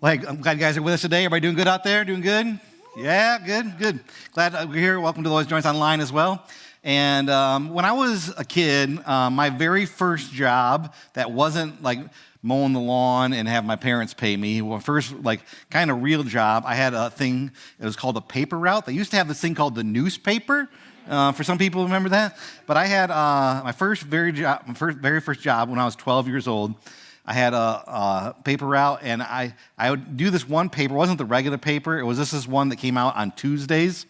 Well, hey, I'm glad you guys are with us today. Everybody doing good out there? Doing good? Yeah, good. Glad we're here. Welcome to those joints online as well. And when I was a kid, my very first job that wasn't like mowing the lawn and have my parents pay me, well, first like kind of real job, I had a thing, it was called a paper route. They used to have this thing called the newspaper. For some people, remember that? But I had my very first job when I was 12 years old. I had a paper route, and I would do this one paper. It wasn't the regular paper. It was this one that came out on Tuesdays.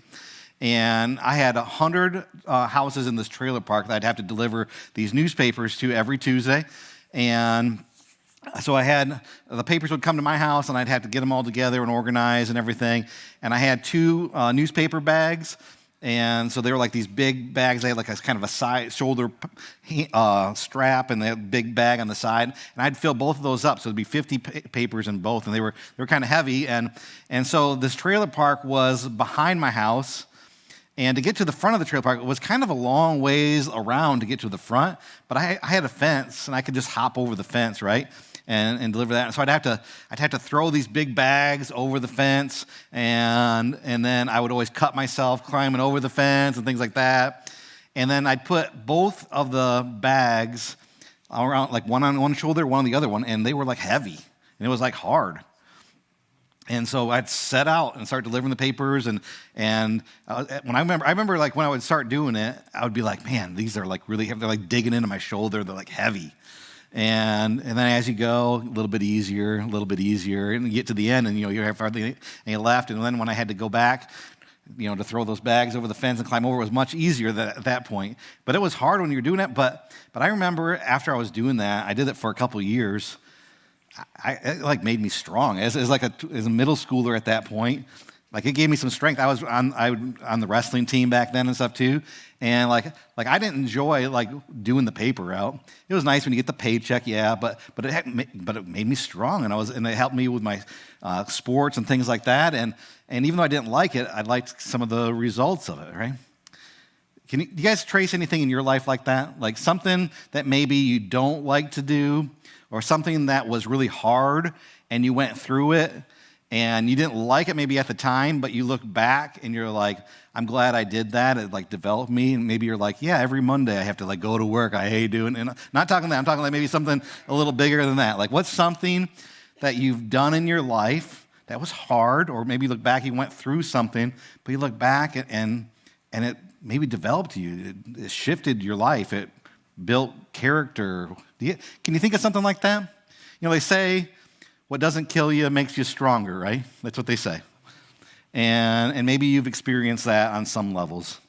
And I had 100 houses in this trailer park that I'd have to deliver these newspapers to every Tuesday. And so the papers would come to my house, and I'd have to get them all together and organize and everything. And I had two newspaper bags. And so they were like these big bags. They had like a kind of a side shoulder strap, and they had a big bag on the side. And I'd fill both of those up, so it'd be 50 papers in both, and they were kind of heavy. And so this trailer park was behind my house, and to get to the front of the trailer park, it was kind of a long ways around to get to the front. But I had a fence, and I could just hop over the fence, right? And deliver that. And so I'd have to throw these big bags over the fence, and then I would always cut myself climbing over the fence and things like that. And then I'd put both of the bags around, like one on one shoulder, one on the other one, and they were like heavy, and it was like hard. And so I'd set out and start delivering the papers, and when I remember like when I would start doing it, I would be like, man, these are like really heavy. They're like digging into my shoulder. They're like heavy. And then as you go, a little bit easier, and you get to the end, and you have hardly any left. And then when I had to go back, to throw those bags over the fence and climb over, it was much easier at that point. But it was hard when you were doing it. But I remember after I was doing that, I did it for a couple of years. It like made me strong as a middle schooler at that point. Like it gave me some strength. I was on the wrestling team back then and stuff too, and like I didn't enjoy like doing the paper route. It was nice when you get the paycheck, yeah, but it made me strong, and it helped me with my sports and things like that. And even though I didn't like it, I liked some of the results of it. Right? Do you guys trace anything in your life like that? Like something that maybe you don't like to do, or something that was really hard and you went through it? And you didn't like it maybe at the time, but you look back and you're like, I'm glad I did that. It like developed me. And maybe you're like, yeah, every Monday I have to like go to work. I hate doing it. And not talking that. I'm talking like maybe something a little bigger than that. Like what's something that you've done in your life that was hard, or maybe you look back, you went through something, but you look back and it maybe developed you. It shifted your life. It built character. Can you think of something like that? They say, what doesn't kill you makes you stronger, right? That's what they say. And maybe you've experienced that on some levels.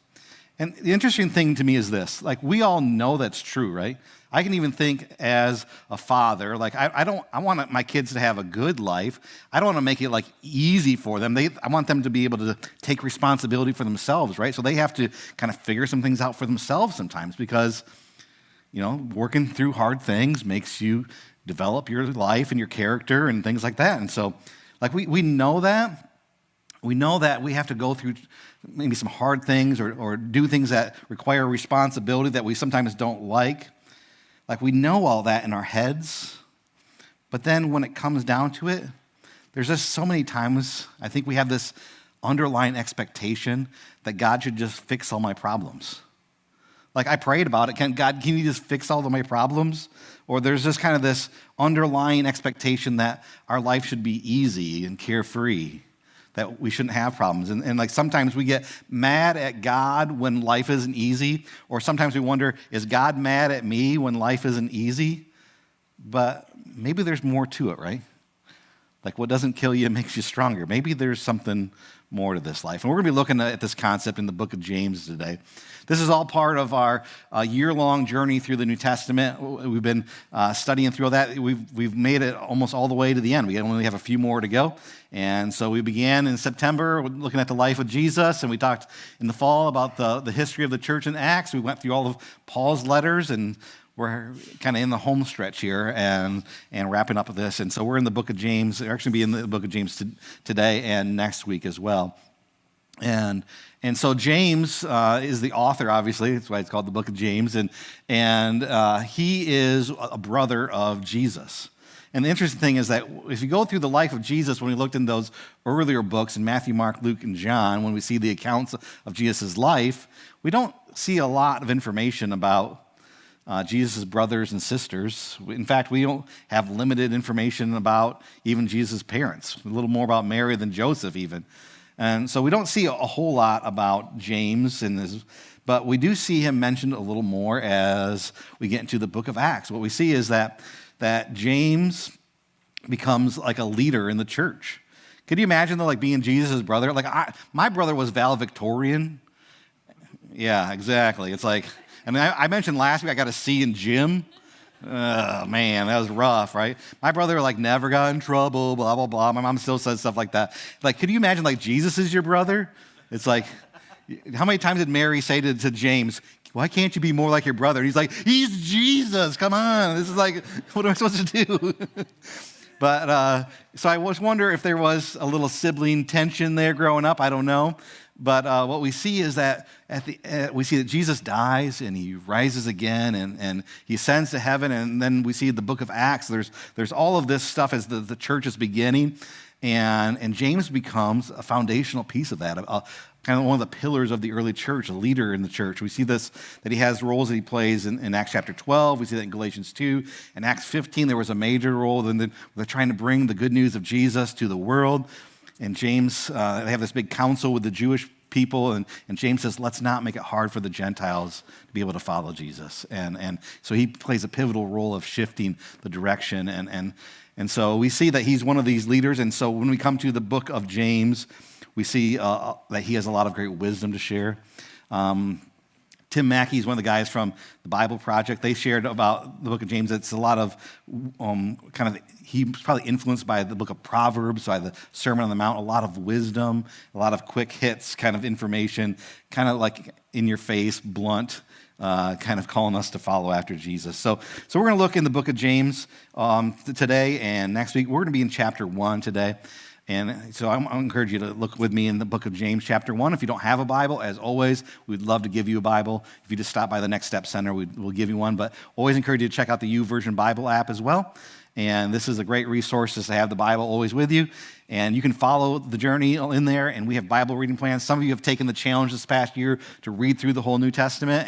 And the interesting thing to me is this, like we all know that's true, right? I can even think as a father, like I want my kids to have a good life. I don't want to make it like easy for them. I want them to be able to take responsibility for themselves, right? So they have to kind of figure some things out for themselves sometimes because, working through hard things makes you develop your life and your character and things like that. And so, like, we know that. We know that we have to go through maybe some hard things or do things that require responsibility that we sometimes don't like. Like, we know all that in our heads. But then when it comes down to it, there's just so many times I think we have this underlying expectation that God should just fix all my problems. Like I prayed about it. Can you just fix all of my problems? Or there's just kind of this underlying expectation that our life should be easy and carefree, that we shouldn't have problems. And like sometimes we get mad at God when life isn't easy, or sometimes we wonder, is God mad at me when life isn't easy? But maybe there's more to it, right? Like what doesn't kill you makes you stronger. Maybe there's something more to this life. And we're going to be looking at this concept in the book of James today. This is all part of our year-long journey through the New Testament. We've been studying through all that. We've made it almost all the way to the end. We only have a few more to go. And so we began in September looking at the life of Jesus, and we talked in the fall about the history of the church in Acts. We went through all of Paul's letters, and we're kind of in the home stretch here and wrapping up with this. And so we're in the book of James. We're actually be in the book of James today and next week as well. And so James is the author, obviously. That's why it's called the book of James. And he is a brother of Jesus. And the interesting thing is that if you go through the life of Jesus, when we looked in those earlier books in Matthew, Mark, Luke, and John, when we see the accounts of Jesus' life, we don't see a lot of information about Jesus' brothers and sisters. In fact, we don't have limited information about even Jesus' parents, a little more about Mary than Joseph even. And so we don't see a whole lot about James, but we do see him mentioned a little more as we get into the book of Acts. What we see is that James becomes like a leader in the church. Could you imagine though, like being Jesus' brother? Like my brother was valedictorian. Yeah, exactly. It's like, and I mentioned last week I got a C in gym. Oh, man, that was rough, right? My brother, like, never got in trouble, blah, blah, blah. My mom still says stuff like that. Like, could you imagine, like, Jesus is your brother? It's like, how many times did Mary say to James, why can't you be more like your brother? And he's like, he's Jesus, come on. This is like, what am I supposed to do? But, so I was wonder if there was a little sibling tension there growing up. I don't know. But what we see is that we see that Jesus dies and he rises again and he ascends to heaven. And then we see the book of Acts. There's all of this stuff as the church is beginning. And James becomes a foundational piece of that, kind of one of the pillars of the early church, a leader in the church. We see this, that he has roles that he plays in Acts chapter 12. We see that in Galatians 2. In Acts 15, there was a major role. Then they're trying to bring the good news of Jesus to the world. And James, they have this big council with the Jewish people, and James says, let's not make it hard for the Gentiles to be able to follow Jesus. And so he plays a pivotal role of shifting the direction. And so we see that he's one of these leaders. And so when we come to the book of James, we see that he has a lot of great wisdom to share. Tim Mackey is one of the guys from the Bible Project. They shared about the book of James. It's a lot of he's probably influenced by the book of Proverbs, by the Sermon on the Mount, a lot of wisdom, a lot of quick hits kind of information, kind of like in your face, blunt, kind of calling us to follow after Jesus. So we're going to look in the book of James today and next week. We're going to be in chapter 1 today. And so I encourage you to look with me in the book of James, chapter 1. If you don't have a Bible, as always, we'd love to give you a Bible. If you just stop by the Next Step Center, we'll give you one. But always encourage you to check out the YouVersion Bible app as well. And this is a great resource just to have the Bible always with you. And you can follow the journey in there, and we have Bible reading plans. Some of you have taken the challenge this past year to read through the whole New Testament,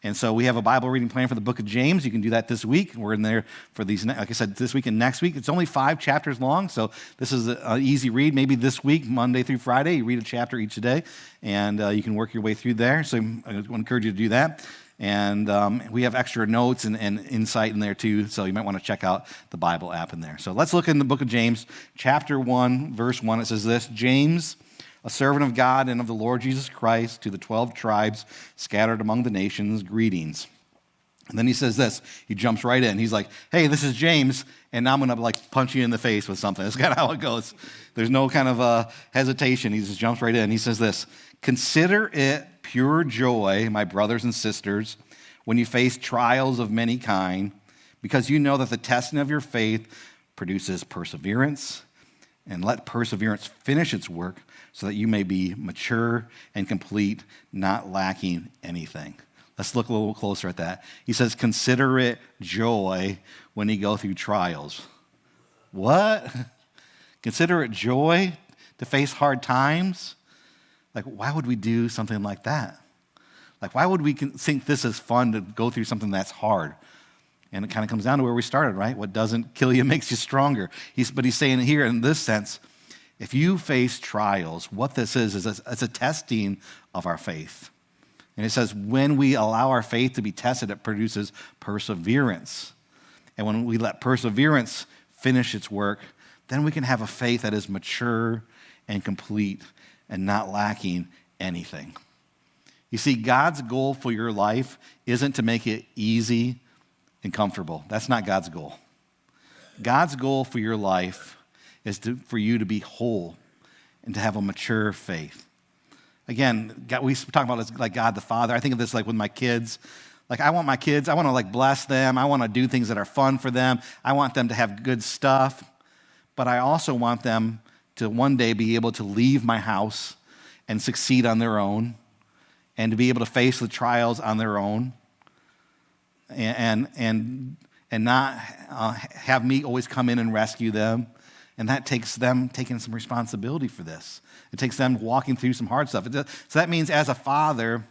and so we have a Bible reading plan for the book of James. You can do that this week. We're in there for these, like I said, this week and next week. It's only 5 chapters long, so this is an easy read. Maybe this week, Monday through Friday, you read a chapter each day, and you can work your way through there. So I encourage you to do that. And we have extra notes and insight in there too, so you might want to check out the Bible app in there. So let's look in the book of James, chapter 1, verse 1. It says this, James, a servant of God and of the Lord Jesus Christ, to the 12 tribes scattered among the nations, greetings. And then he says this, he jumps right in. He's like, hey, this is James, and now I'm going to like punch you in the face with something. That's kind of how it goes. There's no kind of hesitation. He just jumps right in. He says this, consider it pure joy, my brothers and sisters, when you face trials of many kind, because you know that the testing of your faith produces perseverance, and let perseverance finish its work so that you may be mature and complete, not lacking anything. Let's look a little closer at that. He says, consider it joy when you go through trials. What? Consider it joy to face hard times? Like, why would we do something like that? Like, why would we think this is fun to go through something that's hard? And it kind of comes down to where we started, right? What doesn't kill you makes you stronger. But he's saying here in this sense, if you face trials, what this is it's a testing of our faith. And it says when we allow our faith to be tested, it produces perseverance. And when we let perseverance finish its work, then we can have a faith that is mature and complete and not lacking anything. You see, God's goal for your life isn't to make it easy and comfortable. That's not God's goal. God's goal for your life is for you to be whole and to have a mature faith. Again, we talk about this like God the Father. I think of this like with my kids. Like I want my kids, I want to like bless them. I want to do things that are fun for them. I want them to have good stuff. But I also want them to one day be able to leave my house and succeed on their own and to be able to face the trials on their own and and not have me always come in and rescue them. And that takes them taking some responsibility for this. It takes them walking through some hard stuff. So that means as a father,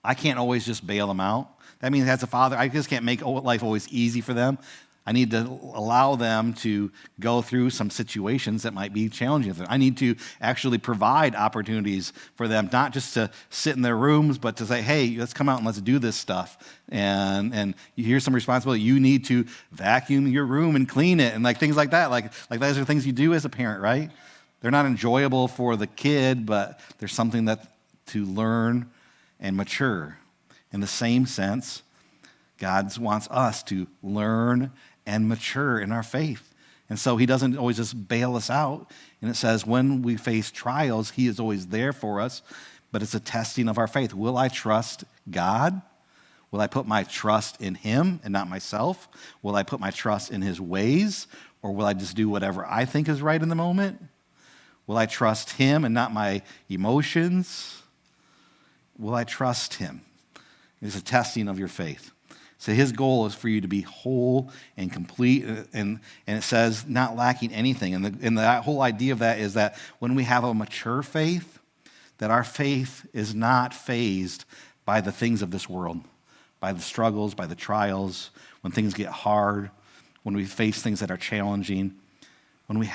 I can't always just bail them out. That means as a father, I just can't make life always easy for them. I need to allow them to go through some situations that might be challenging for them. I need to actually provide opportunities for them, not just to sit in their rooms, but to say, hey, let's come out and let's do this stuff. And here's some responsibility. You need to vacuum your room and clean it, and like things like that. Like those are things you do as a parent, right? They're not enjoyable for the kid, but there's something that to learn and mature. In the same sense, God wants us to learn and mature in our faith. And so he doesn't always just bail us out. And it says when we face trials, he is always there for us, but it's a testing of our faith. Will I trust God? Will I put my trust in him and not myself? Will I put my trust in his ways? Or will I just do whatever I think is right in the moment? Will I trust him and not my emotions? Will I trust him? It's a testing of your faith. So his goal is for you to be whole and complete, and it says not lacking anything. And the whole idea of that is that when we have a mature faith, that our faith is not fazed by the things of this world, by the struggles, by the trials, when things get hard, when we face things that are challenging. When we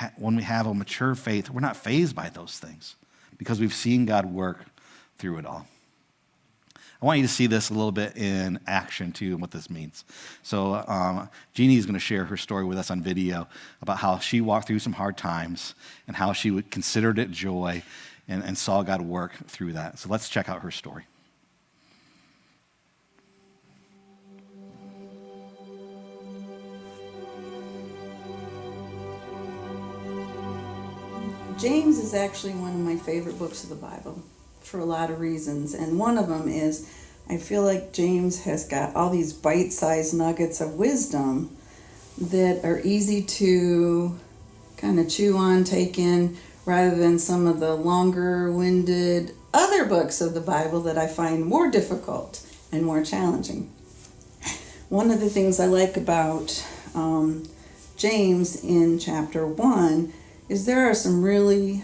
have a mature faith, we're not fazed by those things because we've seen God work through it all. I want you to see this a little bit in action, too, and what this means. So Jeannie is going to share her story with us on video about how she walked through some hard times and how she considered it joy and saw God work through that. So let's check out her story. James is actually one of my favorite books of the Bible for a lot of reasons, and one of them is I feel like James has got all these bite-sized nuggets of wisdom that are easy to kind of chew on, take in, rather than some of the longer-winded other books of the Bible that I find more difficult and more challenging. One of the things I like about James in chapter 1 is there are some really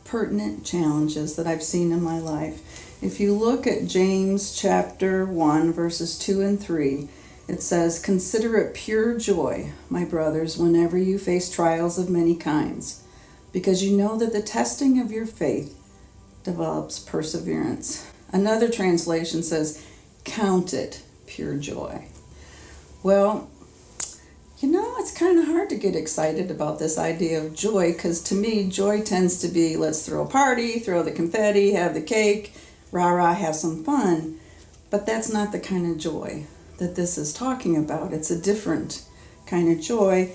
pertinent challenges that I've seen in my life. If you look at James chapter 1, verses 2 and 3, it says, "Consider it pure joy, my brothers, whenever you face trials of many kinds, because you know that the testing of your faith develops perseverance." Another translation says, "Count it pure joy." Well, it's kind of hard to get excited about this idea of joy, because to me, joy tends to be, let's throw a party, throw the confetti, have the cake, rah-rah, have some fun. But that's not the kind of joy that this is talking about. It's a different kind of joy,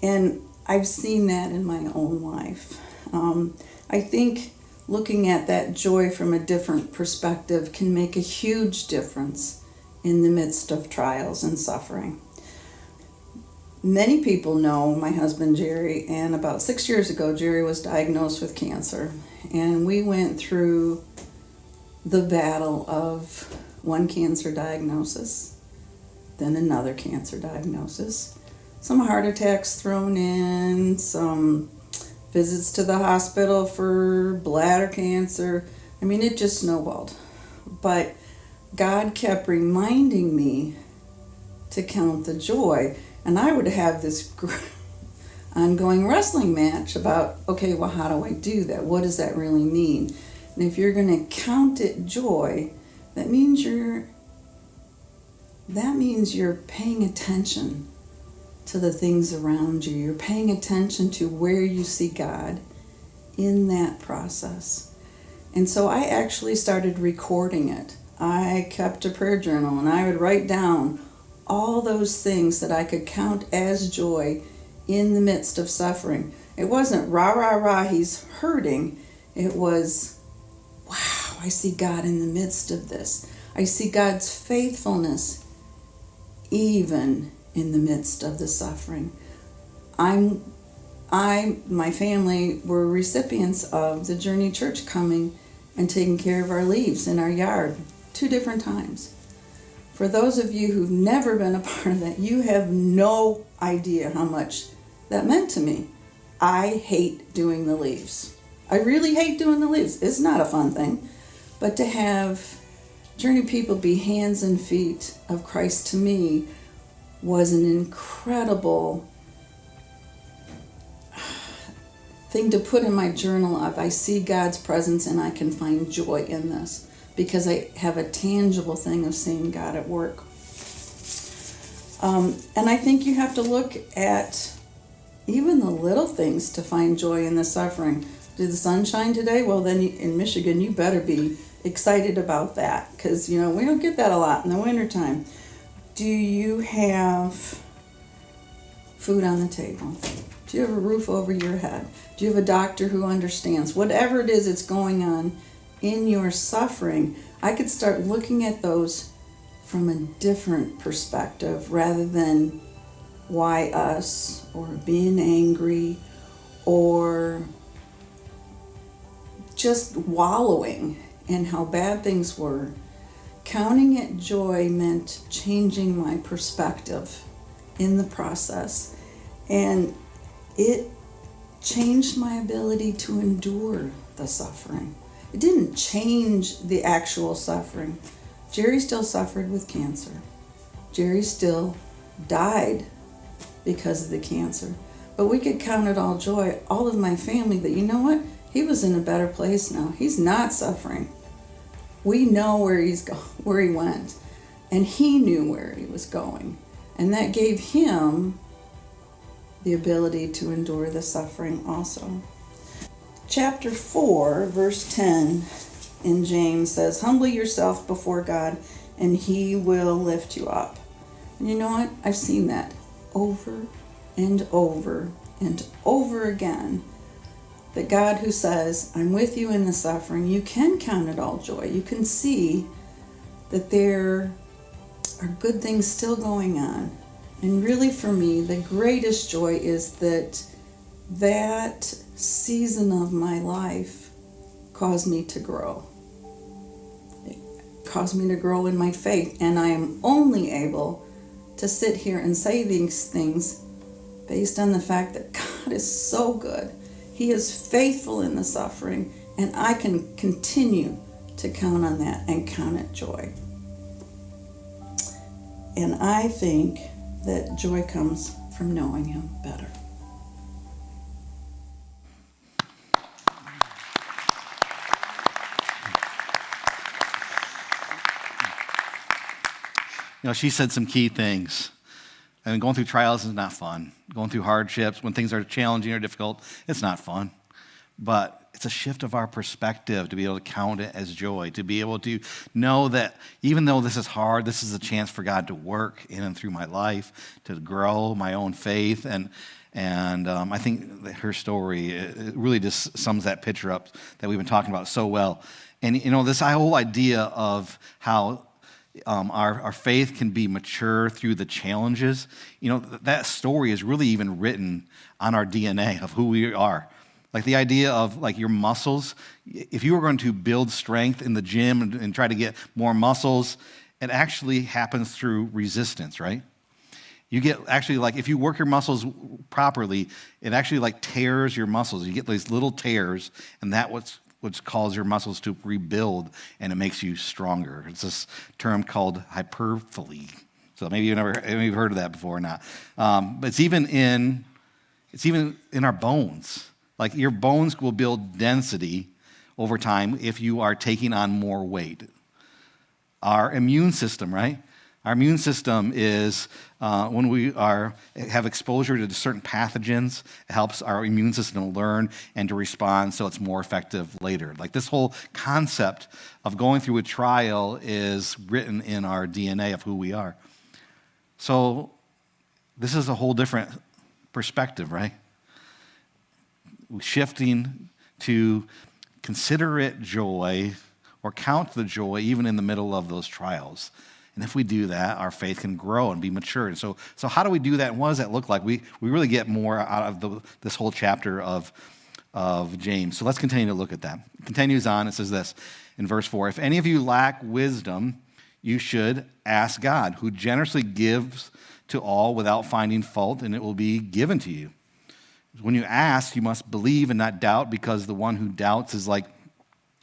and I've seen that in my own life. I think looking at that joy from a different perspective can make a huge difference in the midst of trials and suffering. Many people know my husband Jerry, and about 6 years ago Jerry was diagnosed with cancer, and we went through the battle of one cancer diagnosis, then another cancer diagnosis, some heart attacks thrown in, some visits to the hospital for bladder cancer. I mean, it just snowballed. But God kept reminding me to count the joy. And I would have this ongoing wrestling match about, okay, well, how do I do that? What does that really mean? And if you're going to count it joy, that means you're paying attention to the things around you. You're paying attention to where you see God in that process. And so I actually started recording it. I kept a prayer journal, and I would write down all those things that I could count as joy in the midst of suffering. It wasn't rah, rah, rah, he's hurting. It was, wow, I see God in the midst of this. I see God's faithfulness even in the midst of the suffering. My family were recipients of the Journey Church coming and taking care of our leaves in our yard 2 different times. For those of you who've never been a part of that, you have no idea how much that meant to me. I hate doing the leaves. I really hate doing the leaves. It's not a fun thing. But to have Journey people be hands and feet of Christ, to me, was an incredible thing to put in my journal of, I see God's presence and I can find joy in this because I have a tangible thing of seeing God at work. And I think you have to look at even the little things to find joy in the suffering. Did the sun shine today? Well, then in Michigan, you better be excited about that because, we don't get that a lot in the wintertime. Do you have food on the table? Do you have a roof over your head? Do you have a doctor who understands? Whatever it is that's going on in your suffering, I could start looking at those from a different perspective rather than why us or being angry or just wallowing in how bad things were. Counting it joy meant changing my perspective in the process. And it changed my ability to endure the suffering. It didn't change the actual suffering. Jerry still suffered with cancer. Jerry still died because of the cancer. But we could count it all joy, all of my family, that you know what? He was in a better place now. He's not suffering. We know where where he went, and he knew where he was going. And that gave him the ability to endure the suffering also. Chapter 4, verse 10 in James says, "Humble yourself before God, and he will lift you up." And you know what? I've seen that over and over and over again. That God who says, I'm with you in the suffering, you can count it all joy. You can see that there are good things still going on. And really for me, the greatest joy is that season of my life caused me to grow. It caused me to grow in my faith. And I am only able to sit here and say these things based on the fact that God is so good. He is faithful in the suffering, and I can continue to count on that and count it joy. And I think that joy comes from knowing him better. She said some key things. I mean, going through trials is not fun. Going through hardships, when things are challenging or difficult, it's not fun. But it's a shift of our perspective to be able to count it as joy, to be able to know that even though this is hard, this is a chance for God to work in and through my life, to grow my own faith. And I think that her story, it really just sums that picture up that we've been talking about so well. And, this whole idea of how our faith can be mature through the challenges. That story is really even written on our DNA of who we are. Like the idea of like your muscles, if you were going to build strength in the gym and try to get more muscles, it actually happens through resistance, right? You get actually like if you work your muscles properly, it actually like tears your muscles. You get these little tears, and which causes your muscles to rebuild, and it makes you stronger. It's this term called hypertrophy. So maybe you've heard of that before or not. But it's even in our bones. Like your bones will build density over time if you are taking on more weight. Our immune system, right? Our immune system is when we have exposure to certain pathogens, it helps our immune system learn and to respond so it's more effective later. Like this whole concept of going through a trial is written in our DNA of who we are. So this is a whole different perspective, right? Shifting to consider it joy or count the joy even in the middle of those trials. And if we do that, our faith can grow and be mature. And so how do we do that, and what does that look like? We really get more out of this whole chapter of James. So let's continue to look at that. It continues on. It says this in verse 4. If any of you lack wisdom, you should ask God, who generously gives to all without finding fault, and it will be given to you. When you ask, you must believe and not doubt, because the one who doubts is like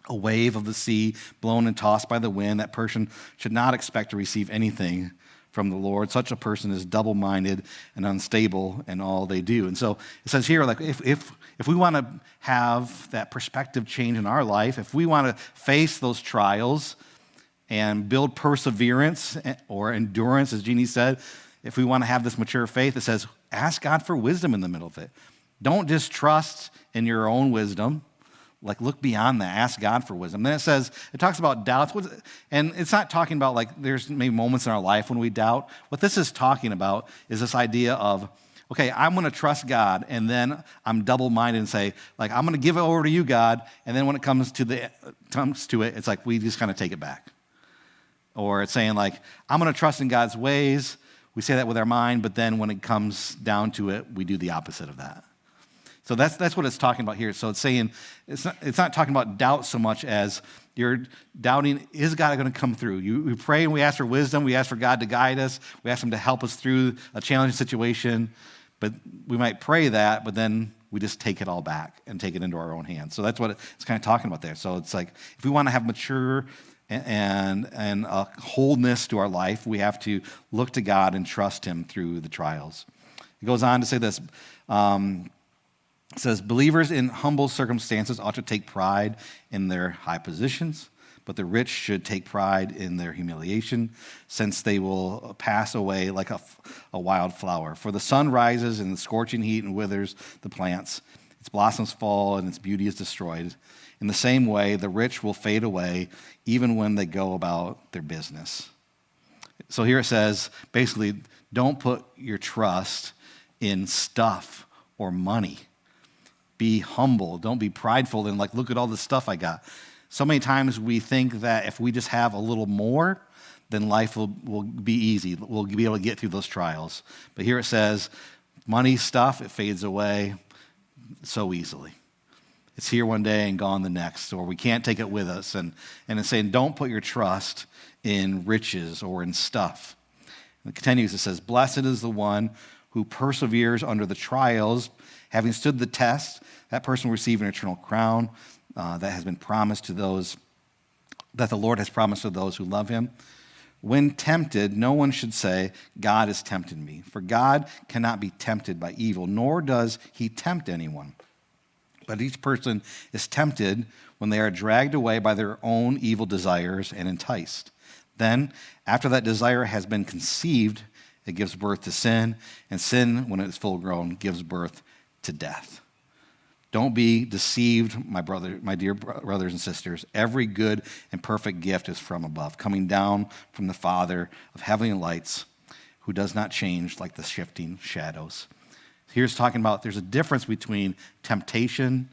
a wave of the sea blown and tossed by the wind. That person should not expect to receive anything from the Lord. Such a person is double-minded and unstable in all they do. And so it says here, like, if we want to have that perspective change in our life, if we want to face those trials and build perseverance or endurance, as Jeannie said, if we want to have this mature faith, it says, ask God for wisdom in the middle of it. Don't just trust in your own wisdom. Like, look beyond that. Ask God for wisdom. Then it talks about doubts. And it's not talking about, like, there's maybe moments in our life when we doubt. What this is talking about is this idea of, okay, I'm going to trust God, and then I'm double-minded and say, like, I'm going to give it over to you, God, and then when it comes to it, it's like we just kind of take it back. Or it's saying, like, I'm going to trust in God's ways. We say that with our mind, but then when it comes down to it, we do the opposite of that. So that's what it's talking about here. So it's saying, it's not talking about doubt so much as you're doubting, is God going to come through? We pray and we ask for wisdom. We ask for God to guide us. We ask him to help us through a challenging situation. But we might pray that, but then we just take it all back and take it into our own hands. So that's what it's kind of talking about there. So it's like, if we want to have mature and a wholeness to our life, we have to look to God and trust him through the trials. It goes on to say this. It says, believers in humble circumstances ought to take pride in their high positions, but the rich should take pride in their humiliation, since they will pass away like a wild flower. For the sun rises in the scorching heat and withers the plants. Its blossoms fall and its beauty is destroyed. In the same way, the rich will fade away even when they go about their business. So here it says, basically, don't put your trust in stuff or money. Be humble. Don't be prideful and like, look at all the stuff I got. So many times we think that if we just have a little more, then life will be easy. We'll be able to get through those trials. But here it says, money, stuff, it fades away so easily. It's here one day and gone the next, or we can't take it with us. And it's saying, don't put your trust in riches or in stuff. And it continues, it says, blessed is the one who perseveres under the trials. Having stood the test, that person will receive an eternal crown that has been promised to those, that the Lord has promised to those who love him. When tempted, no one should say, God has tempted me. For God cannot be tempted by evil, nor does he tempt anyone. But each person is tempted when they are dragged away by their own evil desires and enticed. Then, after that desire has been conceived, it gives birth to sin, and sin, when it is full grown, gives birth to death. Don't be deceived, my dear brothers and sisters. Every good and perfect gift is from above, coming down from the Father of heavenly lights, who does not change like the shifting shadows. Here's talking about there's a difference between temptation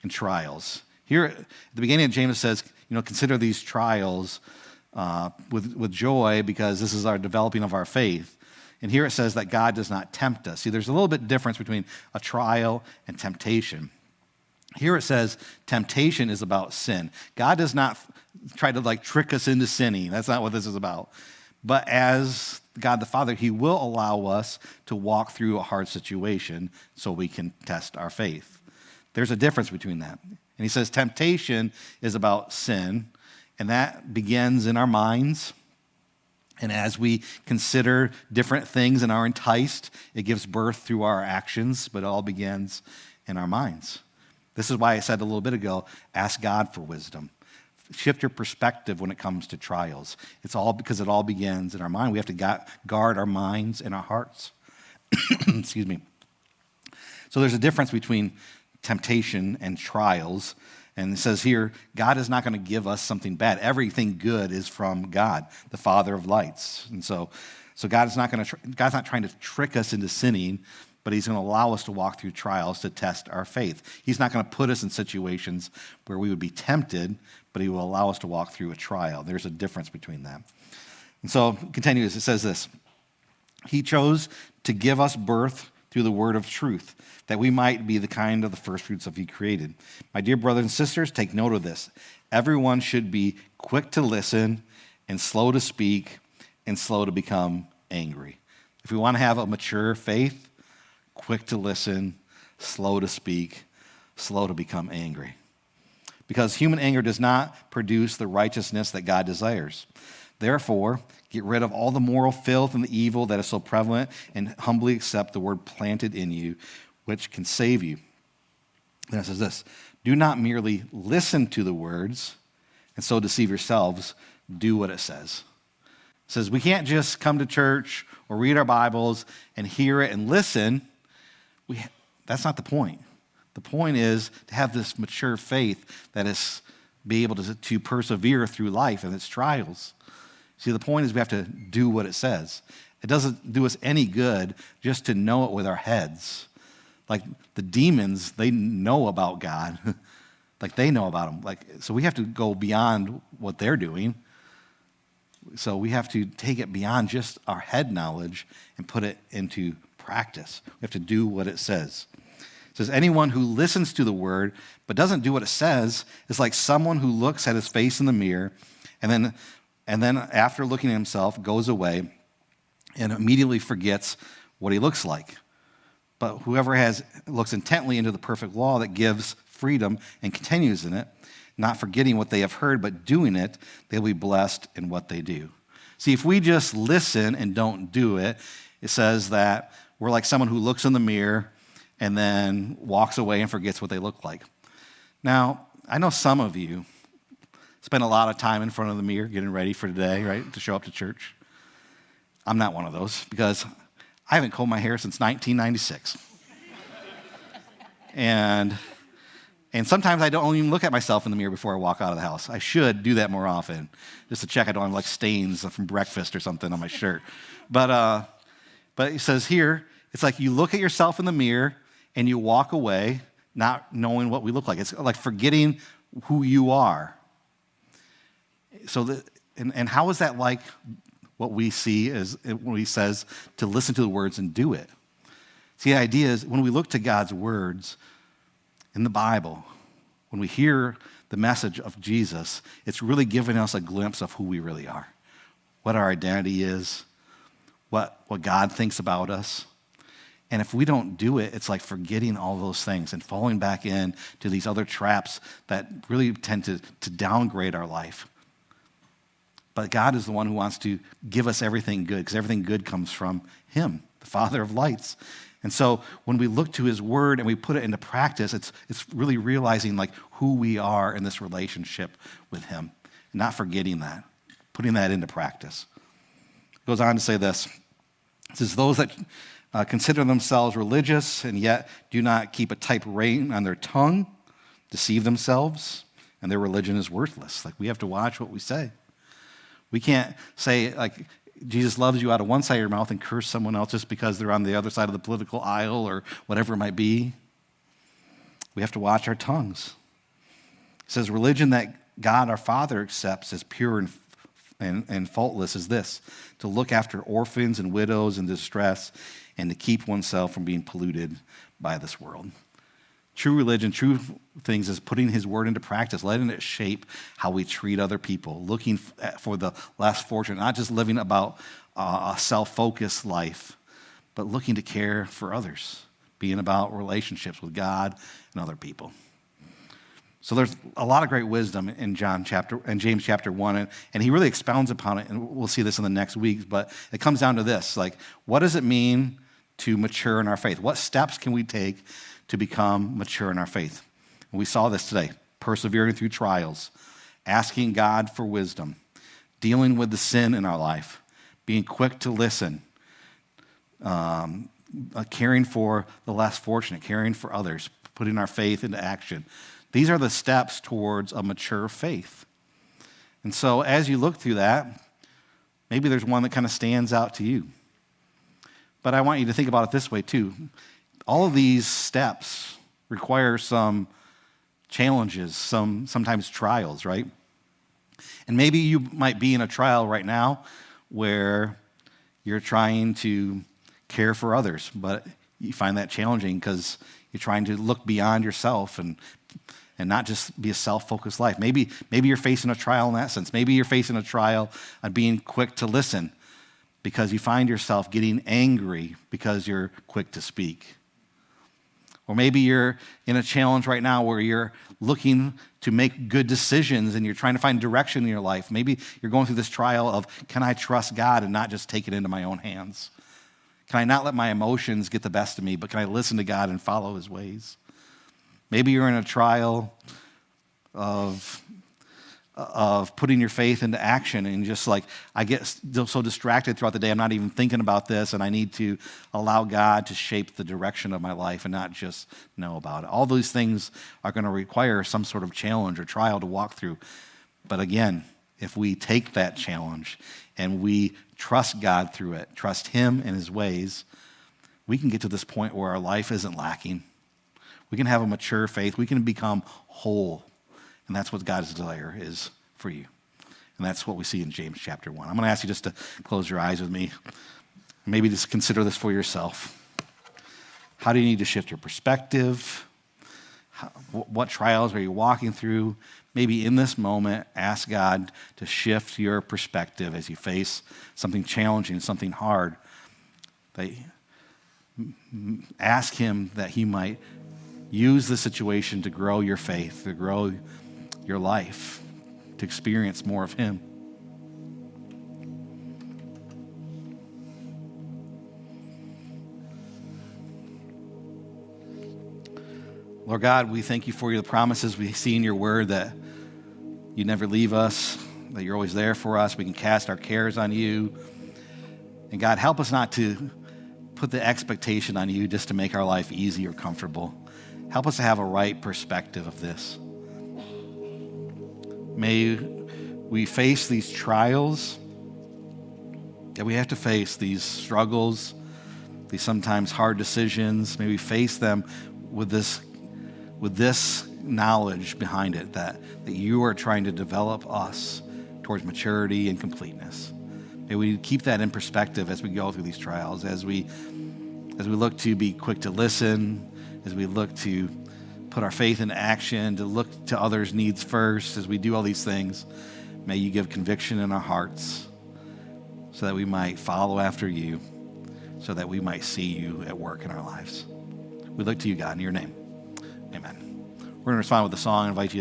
and trials. Here at the beginning of James says, consider these trials with joy, because this is our developing of our faith. And here it says that God does not tempt us. See, there's a little bit difference between a trial and temptation. Here it says temptation is about sin. God does not try to trick us into sinning. That's not what this is about. But as God the Father, he will allow us to walk through a hard situation so we can test our faith. There's a difference between that. And he says temptation is about sin, and that begins in our minds. And as we consider different things and are enticed, it gives birth through our actions, but it all begins in our minds. This is why I said a little bit ago, ask God for wisdom. Shift your perspective when it comes to trials. It's all because it all begins in our mind. We have to guard our minds and our hearts. Excuse me. So there's a difference between temptation and trials. And it says here, God is not going to give us something bad. Everything good is from God, the Father of lights. And so God's not trying to trick us into sinning, but he's going to allow us to walk through trials to test our faith. He's not going to put us in situations where we would be tempted, but he will allow us to walk through a trial. There's a difference between them. And so it continues, it says this, he chose to give us birth through the word of truth, that we might be the kind of the first fruits of he created. My dear brothers and sisters, take note of this. Everyone should be quick to listen and slow to speak and slow to become angry. If we want to have a mature faith, quick to listen, slow to speak, slow to become angry. Because human anger does not produce the righteousness that God desires. Therefore, get rid of all the moral filth and the evil that is so prevalent and humbly accept the word planted in you, which can save you. Then it says this, do not merely listen to the words and so deceive yourselves, do what it says. It says we can't just come to church or read our Bibles and hear it and listen. That's not the point. The point is to have this mature faith that is be able to persevere through life and its trials. See, the point is we have to do what it says. It doesn't do us any good just to know it with our heads. Like the demons, they know about God. Like they know about him. So we have to go beyond what they're doing. So we have to take it beyond just our head knowledge and put it into practice. We have to do what it says. It says, anyone who listens to the word but doesn't do what it says is like someone who looks at his face in the mirror and then after looking at himself goes away and immediately forgets what he looks like. But whoever looks intently into the perfect law that gives freedom and continues in it, not forgetting what they have heard but doing it, they'll be blessed in what they do. See, if we just listen and don't do it, it says that we're like someone who looks in the mirror and then walks away and forgets what they look like. Now, I know some of you spend a lot of time in front of the mirror getting ready for today, right, to show up to church. I'm not one of those because I haven't combed my hair since 1996. And sometimes I don't even look at myself in the mirror before I walk out of the house. I should do that more often, just to check I don't have like stains from breakfast or something on my shirt. But it says here, it's like you look at yourself in the mirror and you walk away not knowing what we look like. It's like forgetting who you are. So, and how is that like what we see is when he says to listen to the words and do it? See, the idea is when we look to God's words in the Bible, when we hear the message of Jesus, it's really giving us a glimpse of who we really are, what our identity is, what God thinks about us. And if we don't do it, it's like forgetting all those things and falling back in to these other traps that really tend to downgrade our life. But God is the one who wants to give us everything good because everything good comes from him, the Father of lights. And so when we look to his word and we put it into practice, it's really realizing like who we are in this relationship with him and not forgetting that, putting that into practice. It goes on to say this. It says, those that consider themselves religious and yet do not keep a tight rein on their tongue deceive themselves, and their religion is worthless. Like we have to watch what we say. We can't say like Jesus loves you out of one side of your mouth and curse someone else just because they're on the other side of the political aisle or whatever it might be. We have to watch our tongues. It says religion that God our Father accepts as pure and faultless is this, to look after orphans and widows in distress and to keep oneself from being polluted by this world. True religion, true things is putting his word into practice, letting it shape how we treat other people, looking for the less fortunate, not just living about a self-focused life, but looking to care for others, being about relationships with God and other people. So there's a lot of great wisdom in James chapter 1, and he really expounds upon it, and we'll see this in the next weeks, but it comes down to this, like, what does it mean to mature in our faith? What steps can we take to become mature in our faith? And we saw this today, persevering through trials, asking God for wisdom, dealing with the sin in our life, being quick to listen, caring for the less fortunate, caring for others, putting our faith into action. These are the steps towards a mature faith. And so as you look through that, maybe there's one that kind of stands out to you. But I want you to think about it this way too. All of these steps require some challenges, sometimes trials, right? And maybe you might be in a trial right now where you're trying to care for others, but you find that challenging because You're trying to look beyond yourself and not just be a self-focused life. Maybe you're facing a trial in that sense. Maybe you're facing a trial on being quick to listen because you find yourself getting angry because you're quick to speak. Or maybe you're in a challenge right now where you're looking to make good decisions and you're trying to find direction in your life. Maybe you're going through this trial of, can I trust God and not just take it into my own hands? Can I not let my emotions get the best of me, but can I listen to God and follow his ways? Maybe you're in a trial of putting your faith into action and just like, I get so distracted throughout the day, I'm not even thinking about this, and I need to allow God to shape the direction of my life and not just know about it. All those things are going to require some sort of challenge or trial to walk through. But again, if we take that challenge and we trust God through it, trust him and his ways, we can get to this point where our life isn't lacking. We can have a mature faith. We can become whole. And that's what God's desire is for you. And that's what we see in James chapter 1. I'm going to ask you just to close your eyes with me. Maybe just consider this for yourself. How do you need to shift your perspective? What trials are you walking through? Maybe in this moment, ask God to shift your perspective as you face something challenging, something hard. Ask him that he might use the situation to grow your faith, to grow your life, to experience more of him. Lord God, we thank you for the promises we see in your word that you never leave us, that you're always there for us. We can cast our cares on you. And God, help us not to put the expectation on you just to make our life easy or comfortable. Help us to have a right perspective of this. May we face these trials that we have to face, these struggles, these sometimes hard decisions. May we face them with this knowledge behind it, that you are trying to develop us towards maturity and completeness. May we keep that in perspective as we go through these trials, as we look to be quick to listen, as we look to put our faith into action, to look to others' needs first, as we do all these things. May you give conviction in our hearts so that we might follow after you, so that we might see you at work in our lives. We look to you, God, in your name. Amen. We're going to respond with a song. I invite you